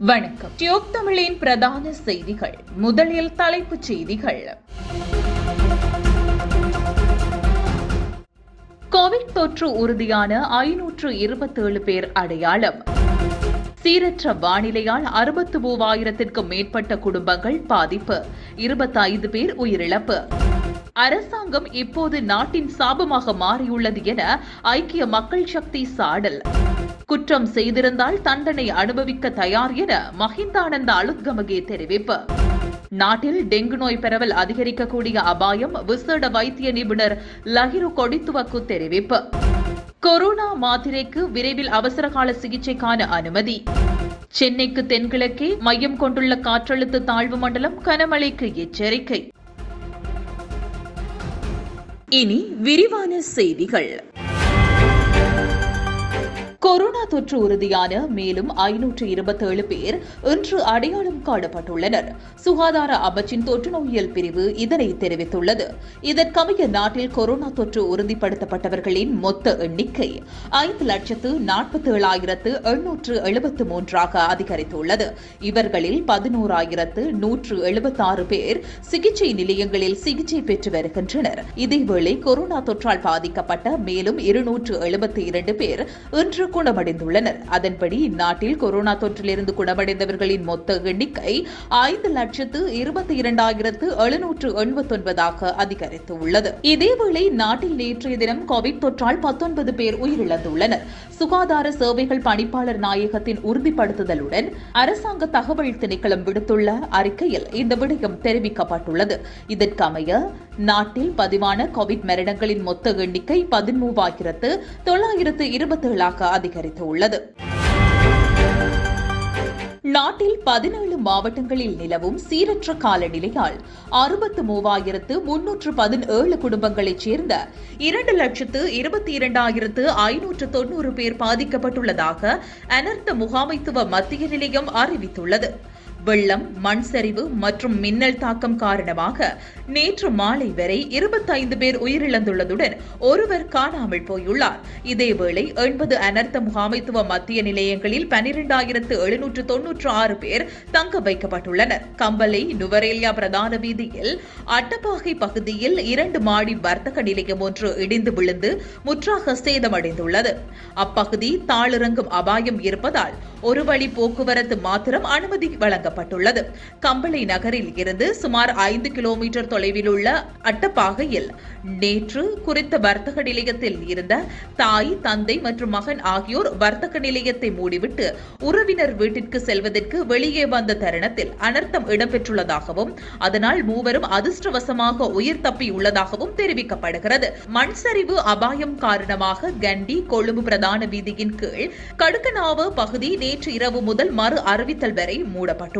வணக்கம். டியூப் தமிழின் பிரதான செய்திகள். முதலில் தலைப்புச் செய்திகள். கோவிட் தொற்று உறுதியான 527 பேர் அடையாளம். சீரற்ற வானிலையால் 63,000க்கும் மேற்பட்ட குடும்பங்கள் பாதிப்பு. 25 பேர் உயிரிழப்பு. அரசாங்கம் இப்போது நாட்டின் சாபமாக மாறியுள்ளது என ஐக்கிய மக்கள் சக்தி சாடல். குற்றம் செய்திருந்தால் தண்டனை அனுபவிக்க தயார் என மஹிந்தானந்த அலுத்கமகே தெரிவிப்பு. நாட்டில் டெங்கு நோய் பரவல் அதிகரிக்கக்கூடிய அபாயம் விசேட வைத்திய நிபுணர் லஹிரு கொடித்துவக்கு தெரிவிப்பு. கொரோனா மாத்திரைக்கு விரைவில் அவசரகால சிகிச்சைக்கான அனுமதி. சென்னைக்கு தென்கிழக்கே மையம் கொண்டுள்ள காற்றழுத்த தாழ்வு மண்டலம் கனமழைக்கு எச்சரிக்கை. இனி விரிவான செய்திகள். கொரோனா தொற்று உறுதியான மேலும் 527 பேர் இன்று அடையாளம் காணப்பட்டுள்ளனர். சுகாதார அமைச்சின் தொற்று நோயியல் பிரிவு இதனை தெரிவித்துள்ளது. இதற்கமைய நாட்டில் கொரோனா தொற்று உறுதிப்படுத்தப்பட்டவர்களின் மொத்த எண்ணிக்கை 5,47,873 அதிகரித்துள்ளது. இவர்களில் 11,176 பேர் சிகிச்சை நிலையங்களில் சிகிச்சை பெற்று வருகின்றனர். இதேவேளை கொரோனா தொற்றால் பாதிக்கப்பட்ட மேலும் 272 பேர் இன்று குணமடைந்துள்ளனர். அதன்படி நாட்டில் கொரோனா தொற்றிலிருந்து குணமடைந்தவர்களின் மொத்த எண்ணிக்கை 5,22,789 அதிகரித்துள்ளது. இதேவேளை நாட்டில் நேற்றைய தினம் கோவிட் தொற்றால் 19 பேர் உயிரிழந்துள்ளனர். சுகாதார சேவைகள் பணிப்பாளர் நாயகத்தின் உறுதிப்படுத்துதலுடன் அரசாங்க தகவல் திணைக்களம் விடுத்துள்ள அறிக்கையில் இந்த விடயம் தெரிவிக்கப்பட்டுள்ளது. இதற்கமைய நாட்டில் பதிவான கோவிட் மரணங்களின் மொத்த எண்ணிக்கை 13,927 அதிகரித்துள்ளது. நாட்டில் 17 மாவட்டங்களில் நிலவும் சீரற்ற காலநிலையால் 63,317 குடும்பங்களைச் சேர்ந்த 2,22,590 பேர் பாதிக்கப்பட்டுள்ளதாக அனர்த்த முகாமைத்துவ மத்திய நிலையம் அறிவித்துள்ளது. வெள்ளம், மண் சரிவு மற்றும் மின்னல் தாக்கம் காரணமாக நேற்று மாலை வரை 25 பேர் உயிரிழந்துள்ளதுடன் ஒருவர் காணாமல் போயுள்ளார். இதேவேளை 80 அனர்த்த முகாமைத்துவ மத்திய நிலையங்களில் 12,796 பேர் தங்க வைக்கப்பட்டுள்ளனர். கம்பளை நுவரேலியா பிரதான வீதியில் அட்டப்பாகை பகுதியில் 2 மாடி வர்த்தக நிலையம் ஒன்று இடிந்து விழுந்து முற்றாக சேதமடைந்துள்ளது. அப்பகுதி தாளிறங்கும் அபாயம் இருப்பதால் ஒரு வழி போக்குவரத்து மாத்திரம் அனுமதி வழங்கப்பட்டுள்ளது. கம்பளை நகரில் இருந்து சுமார் 5 கிலோமீட்டர் தொலைவில் உள்ள அட்டப்பாகையில் நேற்று குறித்த வர்த்தக நிலையத்தில் இருந்த தாய், தந்தை மற்றும் மகன் ஆகியோர் வர்த்தக நிலையத்தை மூடிவிட்டு உறவினர் வீட்டிற்கு செல்வதற்கு வெளியே வந்த தருணத்தில் அனர்த்தம் இடம்பெற்றுள்ளதாகவும் அதனால் மூவரும் அதிர்ஷ்டவசமாக உயிர் தப்பியுள்ளதாகவும் தெரிவிக்கப்படுகிறது. மண் சரிவு அபாயம் காரணமாக கண்டி கொழும்பு பிரதான வீதியின் கீழ் கடுக்கனாவ பகுதி நேற்று இரவு முதல் மறு அறிவித்தல் வரை மூடப்பட்டுள்ளது.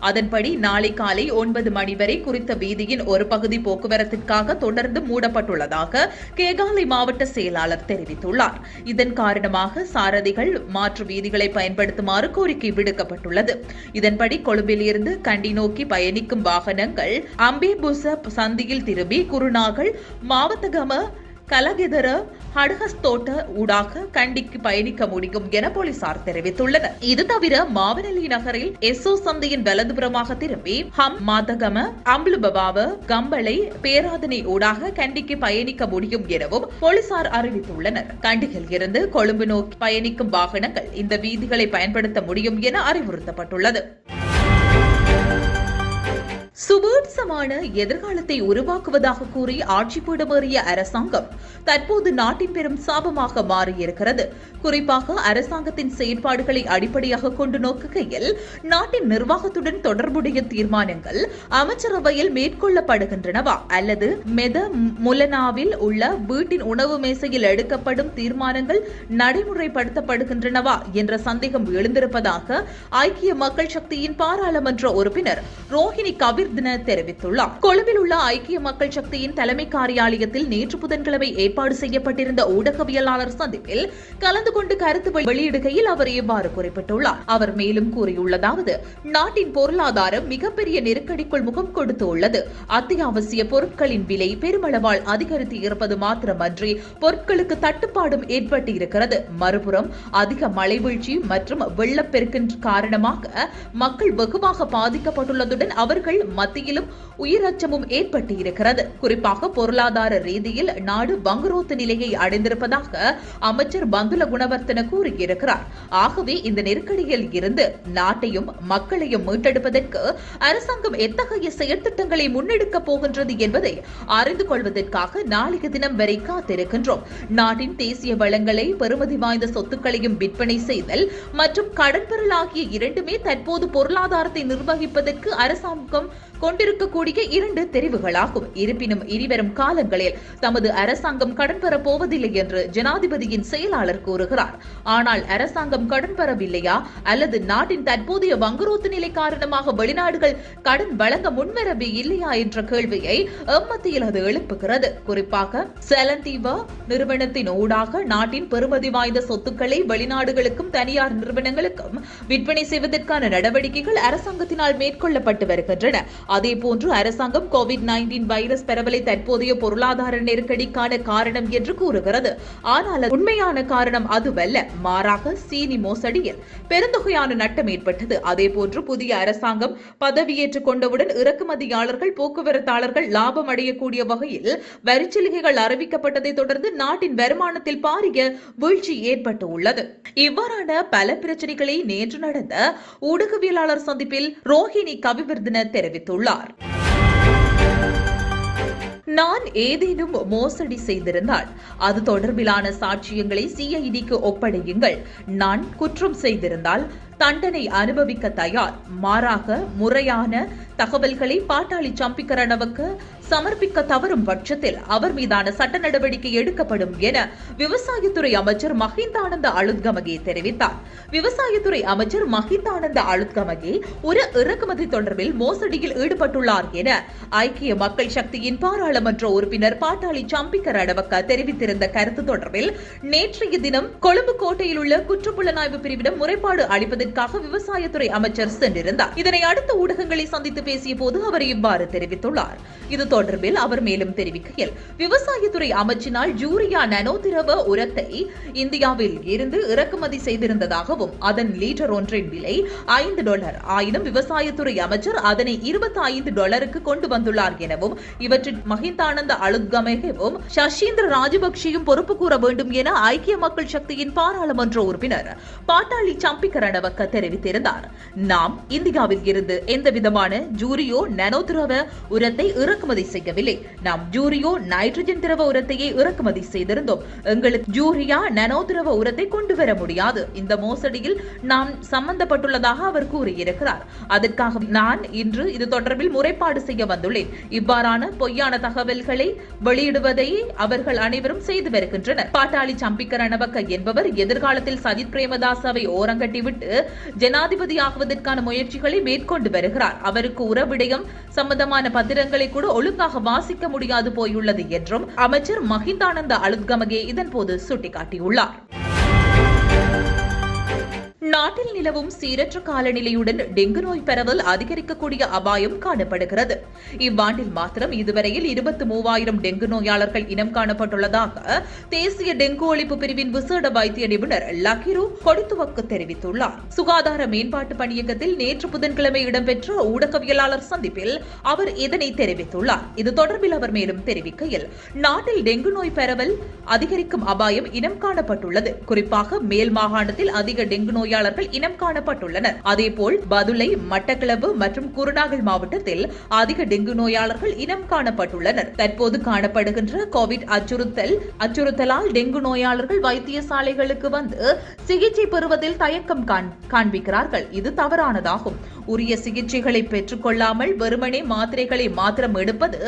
அதன்படி நாளை காலை 9 மணி வரை குறித்த வீதியின் ஒரு பகுதி போக்குவரத்திற்காக தொடர்ந்து மூடப்பட்டுள்ளதாக கேகாலை மாவட்ட செயலாளர் தெரிவித்துள்ளார். இதன் காரணமாக சாரதிகள் மாற்று வீதிகளை பயன்படுத்துமாறு கோரிக்கை விடுக்கப்பட்டுள்ளது. இதன்படி கொழும்பில் இருந்து கண்டி நோக்கி பயணிக்கும் வாகனங்கள் அம்பேபுச சந்தியில் திரும்பி குருநாகல், மாவத்தகம, கலகெதர, ஹடஹஸ்தோட்ட ஊடாக கண்டிக்கு பயணிக்க முடியும் என போலீசார் தெரிவித்துள்ளனர். இது தவிர மாவனலி நகரில் எஸ்ஓ சந்தையின் வலதுபுறமாக திரும்பி ஹம், மாதகம, அம்புலுபவாவ, கம்பளை, பேராதனை ஊடாக கண்டிக்கு பயணிக்க முடியும் எனவும் போலீசார் அறிவித்துள்ளனர். கண்டியில் இருந்து கொழும்பு நோக்கி பயணிக்கும் வாகனங்கள் இந்த வீதிகளை பயன்படுத்த முடியும் என அறிவுறுத்தப்பட்டுள்ளது. சுபீட்சமான எதிர்காலத்தை உருவாக்குவதாக கூறி ஆட்சி பீடமேறிய அரசாங்கம் தற்போது நாட்டின் பெரும் சாபமாக மாறியிருக்கிறது. குறிப்பாக அரசாங்கத்தின் செயற்பாடுகளை அடிப்படையாக கொண்டு நோக்குகையில் நாட்டின் நிர்வாகத்துடன் தொடர்புடைய தீர்மானங்கள் அமைச்சரவையில் மேற்கொள்ளப்படுகின்றனவா அல்லது மெத முலனாவில் உள்ள வீட்டின் உணவு மேசையில் எடுக்கப்படும் தீர்மானங்கள் நடைமுறைப்படுத்தப்படுகின்றனவா என்ற சந்தேகம் எழுந்திருப்பதாக ஐக்கிய மக்கள் சக்தியின் பாராளுமன்ற உறுப்பினர் ரோஹிணி கவிர் கவிவர்தன தெரிவித்துள்ளார். கொழும்பில் உள்ள ஐக்கிய மக்கள் சக்தியின் தலைமை காரியாலயத்தில் நேற்று புதன்கிழமை ஏற்பாடு செய்யப்பட்டிருந்த ஊடகவியலாளர் சந்திப்பில் கலந்து கொண்டு கருத்து வெளியிடுகையில் அவர் இவ்வாறு குறிப்பிட்டுள்ளார். அவர் மேலும் கூறியுள்ளதாவது, நாட்டின் பொருளாதாரம் மிகப்பெரிய நெருக்கடிக்குள் முகம் கொடுத்துள்ளது. அத்தியாவசிய பொருட்களின் விலை பெருமளவால் அதிகரித்து இருப்பது மாத்திரமன்றி பொருட்களுக்கு தட்டுப்பாடும் ஏற்பட்டிருக்கிறது. மறுபுறம் அதிக மழை வீழ்ச்சி மற்றும் வெள்ளப்பெருக்கின் காரணமாக மக்கள் வெகுவாக பாதிக்கப்பட்டுள்ளதுடன் அவர்கள் மத்தியிலும் உயிரச்சமும் ஏற்பட்டிருக்கிறது. குறிப்பாக பொருளாதார ரீதியில் நாடு வங்குரோத்து நிலையை அடைந்திருப்பதாக அமைச்சர் பந்துல குணவர்த்தன கூறியிருக்கிறார். ஆகவே இந்த நெருக்கடியில் இருந்து நாட்டையும் மக்களையும் மீட்டெடுப்பதற்கு அரசாங்கம் எத்தகைய செயற்திட்டங்களை முன்னெடுக்கப் போகின்றது என்பதை அறிந்து கொள்வதற்காக நாளைய தினம் வரை காத்திருக்கின்றோம். நாட்டின் தேசிய வளங்களை பெறுமதி வாய்ந்த சொத்துக்களையும் விற்பனை செய்தல் மற்றும் கடன் பெறல் ஆகிய இரண்டுமே தற்போது பொருளாதாரத்தை நிர்வகிப்பதற்கு அரசாங்கம் கொண்டிருக்கக்கூடிய இரண்டு தெரிவுகளாகும். இருப்பினும் இனிவரும் காலங்களில் தமது அரசாங்கம் கடன் பெறப் போவதில்லை என்று ஜனாதிபதியின் செயலாளர் கூறுகிறார். ஆனால் அரசாங்கம் கடன் பெறவில்லையா அல்லது நாட்டின் தற்போதைய வங்குரோத்து நிலை காரணமாக வெளிநாடுகள் கடன் வழங்க முன்வரவே இல்லையா என்ற கேள்வியை எம்மத்தியில் அது எழுப்புகிறது. குறிப்பாக செலந்தீவா நிறுவனத்தின் ஊடாக நாட்டின் பெறுமதி வாய்ந்த சொத்துக்களை வெளிநாடுகளுக்கும் தனியார் நிறுவனங்களுக்கும் விற்பனை செய்வதற்கான நடவடிக்கைகள் அரசாங்கத்தினால் மேற்கொள்ளப்பட்டு வருகின்றன. அதேபோன்று அரசாங்கம் கோவிட்-19 வைரஸ் பரவலை தற்போதைய பொருளாதார நெருக்கடிக்கான காரணம் என்று கூறுகிறது. ஆனால் உண்மையான காரணம் அதுவல்ல. மாறாக சீனி மோசடியில் பெருந்தொகையான நட்டம் ஏற்பட்டது. அதேபோன்று புதிய அரசாங்கம் பதவியேற்றுக் கொண்டவுடன் இறக்குமதியாளர்கள் போக்குவரத்தாளர்கள் லாபம் அடையக்கூடிய வகையில் வரிச்சலுகைகள் அறிவிக்கப்பட்டதை தொடர்ந்து நாட்டின் வருமானத்தில் பாரிய வீழ்ச்சி ஏற்பட்டு உள்ளது. இவ்வாறான பல பிரச்சனைகளை நேற்று நடந்த ஊடகவியலாளர் சந்திப்பில் ரோஹிணி கவிவர்தன தெரிவித்துள்ளார். நான் ஏதேனும் மோசடி செய்திருந்தால் அது தொடர்பிலான சாட்சியங்களை சிஐடிக்கு ஒப்படையுங்கள். நான் குற்றம் செய்திருந்தால் தண்டனை அனுபவிக்க தயார். மாறாக முறையான தகவல்களை பாட்டாளி சம்பிக்க ரணவக்க சமர்ப்பிக்க தவறும் பட்சத்தில் அவர் மீதான சட்ட நடவடிக்கை எடுக்கப்படும் என விவசாயத்துறை அமைச்சர் மஹிந்தானந்த அழுத்கமகே தெரிவித்தார். விவசாயத்துறை அமைச்சர் மஹிந்தானந்த அழுத்கமகே ஒரு இறக்குமதி தொடர்பில் மோசடியில் ஈடுபட்டுள்ளார் என ஐக்கிய மக்கள் சக்தியின் பாராளுமன்ற உறுப்பினர் பாட்டாளி சம்பிக்க ரணவக்க தெரிவித்திருந்த கருத்து தொடர்பில் நேற்றைய தினம் கொழும்பு கோட்டையில் உள்ள குற்றப்புலனாய்வு பிரிவிடம் முறைப்பாடு அளிப்பதற்காக விவசாயத்துறை அமைச்சர் சென்றிருந்தார். இதனை அடுத்த ஊடகங்களை சந்தித்து பேசிய போது அவர் இவ்வாறு தெரிவித்துள்ளார். இது தொடர்பில் அவர் மேலும் தெரிவிக்கையில், விவசாயத்துறை அமைச்சினால் யூரியா நானோ திரவ உரத்தை இந்தியாவில் இருந்து இறக்குமதி செய்திருந்ததாகவும் அதன் லீட்டர் ஒன்றின் விலை $5 ஆயினும் விவசாயத்துறை அமைச்சர் அதனை $25 கொண்டு வந்துள்ளார் எனவும் இவற்றில் மஹிந்தானந்த அழுத்கமகேவும் சஷீந்திர ராஜபக்சேயும் பொறுப்பு கூற வேண்டும் என ஐக்கிய மக்கள் சக்தியின் பாராளுமன்ற உறுப்பினர் பாட்டாளி சம்பிக்க ரணவக்க தெரிவித்திருந்தார். நாம் இந்தியாவில் இருந்து எந்தவிதமான ஜூரியோ நானோ திரவ உரத்தை இறக்குமதி செய்யவில்லை. நாம் ஜூரியோ நைட்ரஜன் திரவ உரத்தையே இறக்குமதி செய்திருந்தோம். எங்களுக்கு ஜூரியா நானோ திரவ உரத்தை கொண்டு வர முடியாது. இந்த மோசடியில் நாம் சம்பந்தப்பட்டுள்ளதாக அவர் கூறியிருக்கிறார். அதற்காக நான் இன்று இது தொடர்பில் முறைப்பாடு செய்ய வந்துள்ளேன். இவ்வாறான பொய்யான தகவல்களை வெளியிடுவதை அவர்கள் அனைவரும் செய்து வருகின்றனர். பாட்டாளி சம்பிக்க ரணவக்க என்பவர் எதிர்காலத்தில் சஜித் பிரேமதாசவை ஓரங்கட்டிவிட்டு ஜனாதிபதியாகுவதற்கான முயற்சிகளை மேற்கொண்டு வருகிறார். அவருக்கு உறவிடயம் சம்பந்தமான பத்திரங்களை கூட ஒழுங்காக வாசிக்க முடியாது போயுள்ளது என்றும் அமைச்சர் மஹிந்தானந்த அழுத்கமகே இதன்போது சுட்டிக்காட்டியுள்ளார். நாட்டில் நிலவும் சீரற்ற காலநிலையுடன் டெங்கு நோய் பரவல் அதிகரிக்கக்கூடிய அபாயம் காணப்படுகிறது. இவ்வாண்டில் மாத்திரம் இதுவரையில் 23,000 டெங்கு நோயாளர்கள் இனம் காணப்பட்டுள்ளதாக தேசிய டெங்கு ஒழிப்பு பிரிவின் விசேட வைத்திய நிபுணர் லக்கிரு கொடித்துவக்கு தெரிவித்துள்ளார். சுகாதார மேம்பாட்டு பணியகத்தில் நேற்று புதன்கிழமை இடம்பெற்ற ஊடகவியலாளர் சந்திப்பில் அவர் இதனை தெரிவித்துள்ளார். இது தொடர்பில் அவர் மேலும் தெரிவிக்கையில், நாட்டில் டெங்கு நோய் பரவல் அதிகரிக்கும் அபாயம் இனம் காணப்பட்டுள்ளது. குறிப்பாக மேல் மாகாணத்தில் அதிக டெங்கு நோயாளர்கள் இனம் காணப்பட்டுள்ளனர். அதேபோல் பதுளை, மட்டக்களப்பு மற்றும் குருநாகல் மாவட்டத்தில் அதிக டெங்கு நோயாளர்கள் இனம் காணப்பட்டுள்ளனர். தற்போது காணப்படுகின்ற கோவிட் அச்சுறுத்தலால் டெங்கு நோயாளர்கள் வைத்தியசாலைகளுக்கு வந்து சிகிச்சை பெறுவதில் தயக்கம் காண்பிக்கிறார்கள். இது தவறானதாகும். உரிய சிகிச்சைகளை பெற்றுக் கொள்ளாமல் வெறுமனே மாத்திரைகளை மாத்திரம் எடுப்பது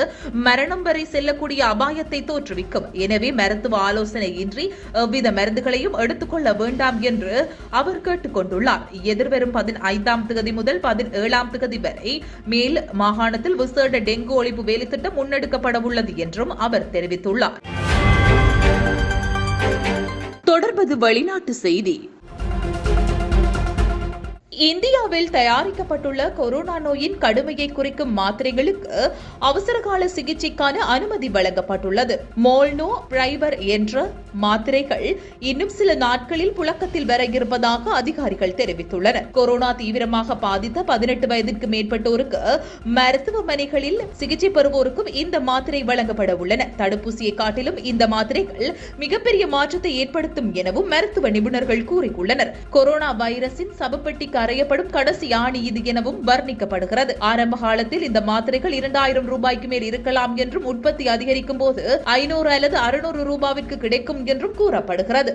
மரணம் வரை செல்லக்கூடிய அபாயத்தை தோற்றுவிக்கும். எனவே மருத்துவ ஆலோசனை இன்றி எவ்வித மருந்துகளையும் எடுத்துக்கொள்ள வேண்டாம் என்று அவர் கேட்டுக் கொண்டுள்ளார். எதிர்வரும் 15ஆம் தேதி முதல் 17ஆம் தேதி வரை மேல் மாகாணத்தில் விசேட டெங்கு ஒழிப்பு வேலைத்திட்டம் முன்னெடுக்கப்பட உள்ளது என்றும் அவர் தெரிவித்துள்ளார். தொடர்பது வெளிநாட்டு செய்தி. இந்தியாவில் தயாரிக்கப்பட்டுள்ள கொரோனா நோயின் கடுமையை குறிக்கும் மாத்திரைகளுக்கு அவசரகால சிகிச்சைக்கான அனுமதி வழங்கப்பட்டுள்ளது. மோல்னோ பிரைவர் என்ற மாத்திரைகள் இன்னும் சில நாட்களில் புழக்கத்தில் வர இருப்பதாக அதிகாரிகள் தெரிவித்துள்ளனர். கொரோனா தீவிரமாக பாதித்த 18 வயதிற்கு மேற்பட்டோருக்கு மருத்துவமனைகளில் சிகிச்சை பெறுவோருக்கும் இந்த மாத்திரை வழங்கப்பட உள்ளன. தடுப்பூசியை காட்டிலும் இந்த மாத்திரைகள் மிகப்பெரிய மாற்றத்தை ஏற்படுத்தும் எனவும் மருத்துவ நிபுணர்கள் கூறியுள்ளனர். கொரோனா வைரஸின் சவப்பெட்டி அறியப்படும் கடைசி ஆணி இது எனவும் வர்ணிக்கப்படுகிறது. ஆரம்ப காலத்தில் இந்த மாத்திரைகள் 2000 ரூபாய்க்கு மேல் இருக்கலாம் என்றும் உற்பத்தி அதிகரிக்கும் போது 500 அல்லது 600 ரூபாய்க்கு கிடைக்கும் என்றும் கூறப்படுகிறது.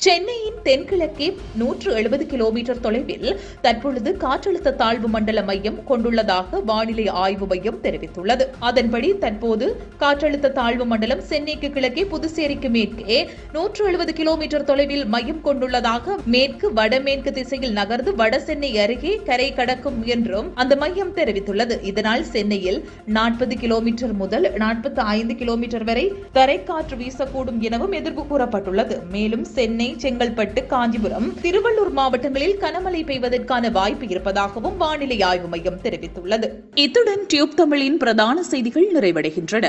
சென்னையின் தென்கிழக்கே 170 கிலோமீட்டர் தொலைவில் தற்பொழுது காற்றழுத்த தாழ்வு மண்டல மையம் கொண்டுள்ளதாக வானிலை ஆய்வு மையம் தெரிவித்துள்ளது. அதன்படி தற்போது காற்றழுத்த தாழ்வு மண்டலம் சென்னைக்கு கிழக்கே புதுச்சேரிக்கு மேற்கே 170 கிலோமீட்டர் தொலைவில் மையம் கொண்டுள்ளதாக மேற்கு வடமேற்கு திசையில் நகர்ந்து வட சென்னை அருகே கரை கடக்கும் என்றும் அந்த மையம் தெரிவித்துள்ளது. இதனால் சென்னையில் 40 கிலோமீட்டர் முதல் 45 கிலோமீட்டர் வரை தரைக்காற்று வீசக்கூடும் எனவும் எதிர்ப்பு கூறப்பட்டுள்ளது. மேலும் சென்னை, செங்கல்பட்டு, காஞ்சிபுரம், திருவள்ளூர் மாவட்டங்களில் கனமழை பெய்வதற்கான வாய்ப்பு இருப்பதாகவும் வானிலை ஆய்வு மையம் தெரிவித்துள்ளது. இத்துடன் டியூப் தமிழின் பிரதான செய்திகள் நிறைவடைகின்றன.